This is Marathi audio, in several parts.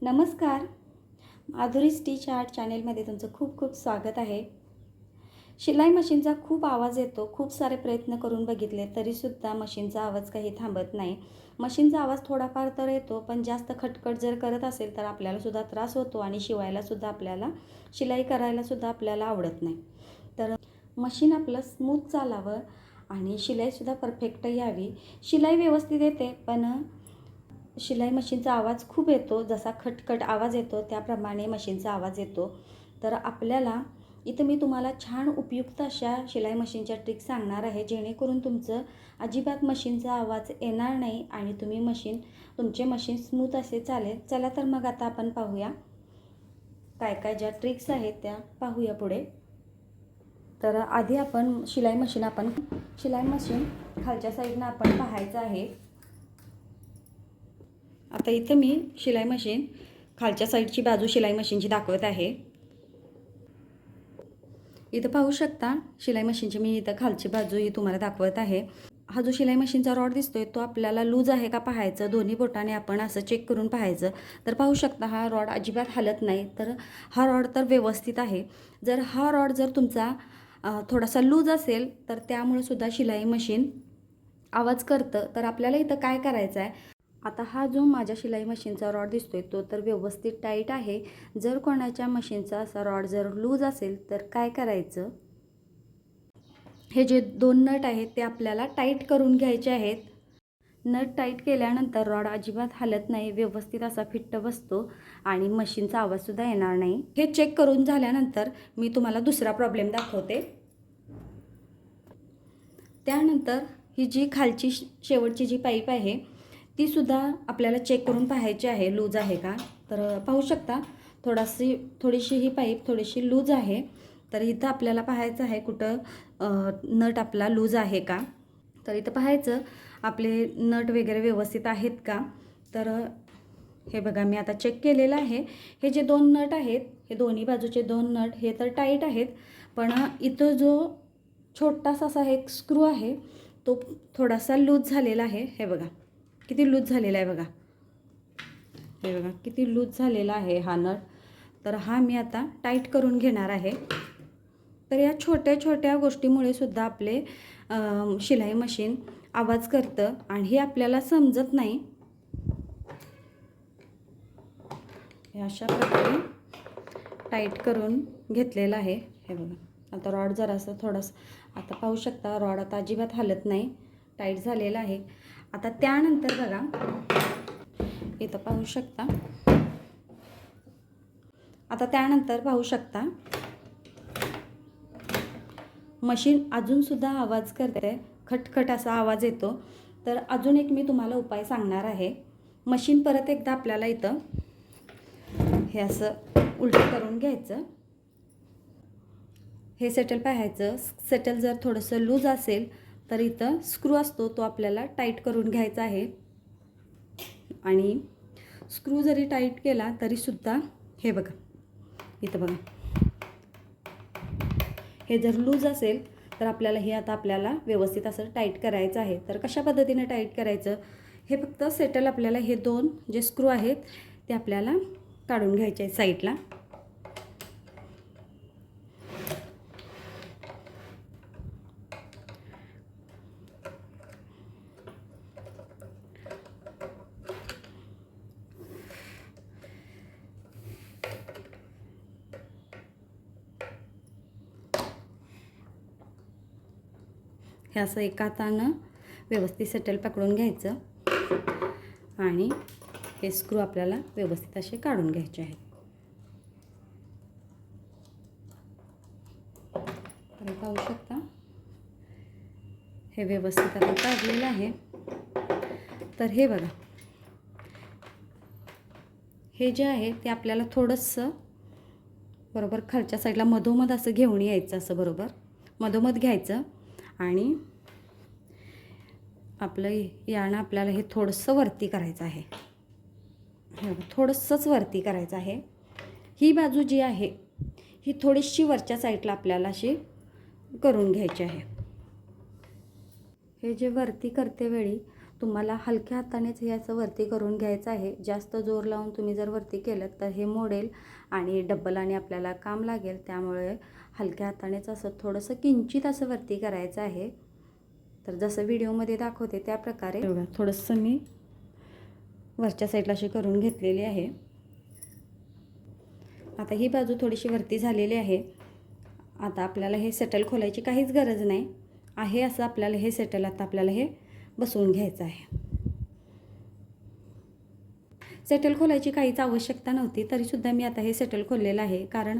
नमस्कार. माधुरी स्टिच आर्ट चॅनेलमध्ये तुमचं खूप खूप स्वागत आहे. शिलाई मशीनचा खूप आवाज येतो. खूप सारे प्रयत्न करून बघितले तरीसुद्धा मशीनचा आवाज काही थांबत नाही. मशीनचा आवाज थोडाफार तर येतो, पण जास्त खटखट जर करत असेल तर आपल्यालासुद्धा त्रास होतो आणि शिवायलासुद्धा आपल्याला, शिलाई करायलासुद्धा आपल्याला आवडत नाही. तर मशीन आपलं स्मूथ चालावं आणि शिलाईसुद्धा परफेक्ट यावी. शिलाई व्यवस्थित येते, पण शिलाई मशीनचा आवाज खूप येतो. जसा खटखट आवाज येतो त्याप्रमाणे मशीनचा आवाज येतो. तर आपल्याला इथं मी तुम्हाला छान उपयुक्त अशा शिलाई मशीनच्या ट्रिक्स सांगणार आहे, जेणेकरून तुमचं अजिबात मशीनचा आवाज येणार नाही आणि तुमचे मशीन स्मूथ असे चालेल. चला तर मग आता आपण पाहूया काय काय ज्या ट्रिक्स आहेत त्या पाहूया पुढे. तर आधी आपण शिलाई मशीन खालच्या साईडनं आपण पाहायचं आहे. आता इथं मी शिलाई मशीन खालच्या साईडची बाजू शिलाई मशीनची दाखवत आहे. इथं पाहू शकता शिलाई मशीनची मी इथं खालची बाजू ही तुम्हाला दाखवत आहे. हा जो शिलाई मशीनचा रॉड दिसतोय तो आपल्याला लूज आहे का पाहायचं. दोन्ही बोटाने आपण असं चेक करून पाहायचं. तर पाहू शकता हा रॉड अजिबात हलत नाही. तर हा रॉड तर व्यवस्थित आहे. जर हा रॉड जर तुमचा थोडासा लूज असेल तर त्यामुळे सुद्धा शिलाई मशीन आवाज करतं. तर आपल्याला इथं काय करायचं आहे, आता हा जो माझ्या शिलाई मशीनचा रॉड दिसतोय तो तर व्यवस्थित टाईट आहे. जर कोणाच्या मशीनचा असा रॉड जर लूज असेल तर काय करायचं, हे जे दोन नट आहेत ते आपल्याला टाईट करून घ्यायचे आहेत. नट टाईट केल्यानंतर रॉड अजिबात हलत नाही, व्यवस्थित असा फिट्ट बसतो आणि मशीनचा आवाजसुद्धा येणार नाही. हे चेक करून झाल्यानंतर मी तुम्हाला दुसरा प्रॉब्लेम दाखवते. त्यानंतर ही जी खालची शेवटची जी पाईप आहे तीसुद्धा आपल्याला चेक करून पाहायची आहे लूज आहे का. तर पाहू शकता थोडीशी ही पाईप थोडीशी लूज आहे. तर इथं आपल्याला पाहायचं आहे कुठं नट आपला लूज आहे का. तर इथं पाहायचं आपले नट वगैरे व्यवस्थित आहेत का. तर हे बघा मी आता चेक केलेलं आहे. हे जे दोन नट आहेत, हे दोन्ही बाजूचे दोन नट हे तर टाईट आहेत, पण इथं जो छोटासा असा एक स्क्रू आहे तो थोडासा लूज झालेला आहे. हे बघा किती लूज झालेला आहे बघा. हे बघा किती लूज झालेला आहे हा नट. तर हा मी आता टाईट करून घेणार आहे. तर या छोट्या छोट्या गोष्टीमुळे सुद्धा आपले शिलाई मशीन आवाज करतं आणि हे आपल्याला समजत नाही. हे अशा प्रकारे टाईट करून घेतलेलं आहे. हे बघा आता रॉड जरासं थोडंसं आता पाहू शकता रॉड आता अजिबात हलत नाही, टाईट झालेला आहे. आता त्यानंतर बघा इथं पाहू शकता, आता त्यानंतर पाहू शकता मशीन अजूनसुद्धा आवाज करते, खटखट असा आवाज येतो. तर अजून एक मी तुम्हाला उपाय सांगणार आहे. मशीन परत एकदा आपल्याला इथं हे असं उलटं करून घ्यायचं. हे सेटल पाहायचं. सेटल जर थोडंसं लूज असेल तर इथं स्क्रू असतो तो आपल्याला टाईट करून घ्यायचा आहे. आणि स्क्रू जरी टाईट केला तरीसुद्धा हे बघा इथं बघा हे जर लूज असेल तर आपल्याला हे आता आपल्याला व्यवस्थित असं टाईट करायचं आहे. तर कशा पद्धतीने टाईट करायचं, हे फक्त सेटल आपल्याला हे दोन जे स्क्रू आहेत ते आपल्याला काढून घ्यायचे आहेत साईडला. हे असं एका हातानं व्यवस्थित सेटल पकडून घ्यायचं आणि हे स्क्रू आपल्याला व्यवस्थित असे काढून घ्यायचे आहेत. तर पाहू शकता हे व्यवस्थित आपण काढलेलं आहे. तर हे बघा हे जे आहे ते आपल्याला थोडंसं बरोबर खालच्या साईडला मधोमध असं घेऊन यायचं, असं बरोबर मधोमध घ्यायचं आणि आपलं यानं आपल्याला हे थोडंसं वरती करायचं आहे. हे थोडंसंच वरती करायचं आहे. ही बाजू जी आहे ही थोडीशी वरच्या साईडला आपल्याला अशी करून घ्यायची आहे. हे जे वरती करते वेळी तुम्हाला हलक्या हातानेच हे असं वरती करून घ्यायचं आहे. जास्त जोर लावून तुम्ही जर वरती केलं तर हे मोडेल आणि डबल आणि आपल्याला काम लागेल. त्यामुळे हलक्या हातानेच असं थोडंसं किंचित असं वरती करायचं आहे. तर जसं व्हिडिओमध्ये दाखवते त्या प्रकारे थोडंसं मी वरच्या साईडला अशी करून घेतलेली आहे. आता ही बाजू थोडीशी वरती झालेली आहे. आता आपल्याला हे सेटल खोलायची काहीच गरज नाही आहे. असं आपल्याला हे सेटल आता आपल्याला हे बसवून घ्यायचं आहे. सेटल खोलायची काहीच आवश्यकता नव्हती, तरीसुद्धा मी आता हे सेटल खोललेलं आहे. कारण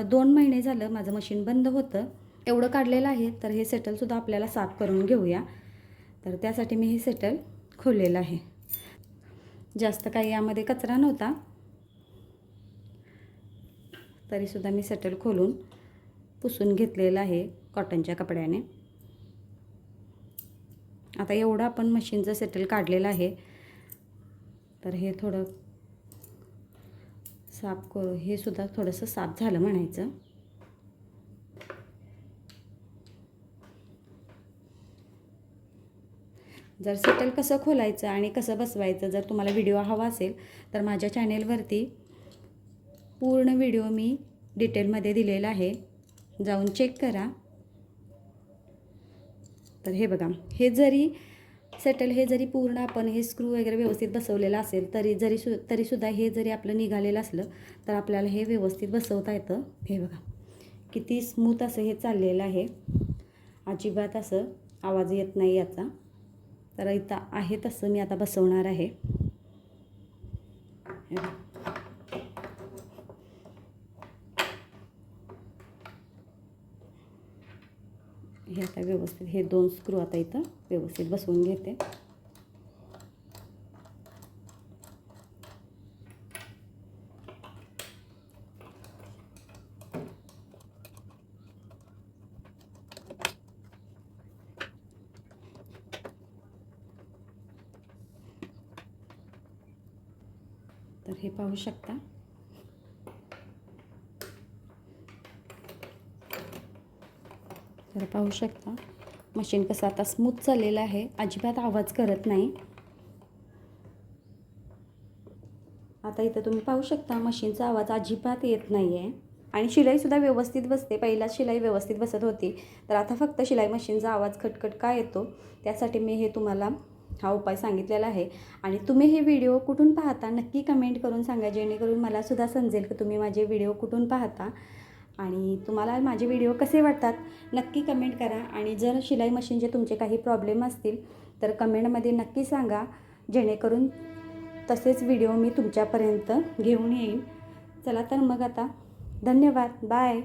2 महिने झालं माझं मशीन बंद होतं. एवढं काढलेलं आहे. तर हे सेटलसुद्धा आपल्याला साफ करून घेऊया. तर त्यासाठी मी हे सेटल खोललेलं आहे. जास्त काही यामध्ये कचरा नव्हता, तरीसुद्धा मी सेटल खोलून पुसून घेतलेलं आहे कॉटनच्या कपड्याने. आता एवढं आपण मशीनचं सेटल काढलेलं आहे. तर हे थोडं साफ करू. हे सुद्धा थोडंसं साफ झालं म्हणायचं. जर सेटल कसं खोलायचं आणि कसं बसवायचं जर तुम्हाला व्हिडिओ हवा असेल तर माझ्या चॅनेलवरती पूर्ण व्हिडिओ मी डिटेलमध्ये दिलेला आहे, जाऊन चेक करा. तर हे बघा, हे जरी सेटल हे जरी पूर्ण आपण हे स्क्रू वगैरे व्यवस्थित बसवलेलं असेल तरीसुद्धा हे जरी आपलं निघालेलं असलं तर आपल्याला हे व्यवस्थित बसवता येतं. हे बघा किती स्मूथ असं हे चाललेलं आहे. अजिबात असं आवाज येत नाही याचा. तर इथं आहे तसं मी आता बसवणार आहे. हे आता व्यवस्थित हे 2 स्क्रू आता इथं व्यवस्थित बसवून घेते. तर हे पाहू शकता. तर पाहू शकता मशीन कसं आता स्मूथ चाललेलं आहे, अजिबात आवाज करत नाही. आता इथं तुम्ही पाहू शकता मशीनचा आवाज अजिबात येत नाही आहे आणि शिलाईसुद्धा व्यवस्थित बसते. पहिलाच शिलाई व्यवस्थित बसत होती, तर आता फक्त शिलाई मशीनचा आवाज खटखट का येतो त्यासाठी मी हे तुम्हाला हा उपाय सांगितलेला आहे. आणि तुम्ही हे व्हिडिओ कुठून पाहता नक्की कमेंट करून सांगा, जेणेकरून मलासुद्धा समजेल की तुम्ही माझे व्हिडिओ कुठून पाहता आणि तुम्हाला माझे व्हिडिओ कसे वाटतात नक्की कमेंट करा. आणि जर शिलाई मशीनचे तुमचे काही प्रॉब्लेम असतील तर कमेंटमध्ये नक्की सांगा, जेणेकरून तसेच व्हिडिओ मी तुमच्यापर्यंत घेऊन येईन. चला तर मग आता धन्यवाद. बाय.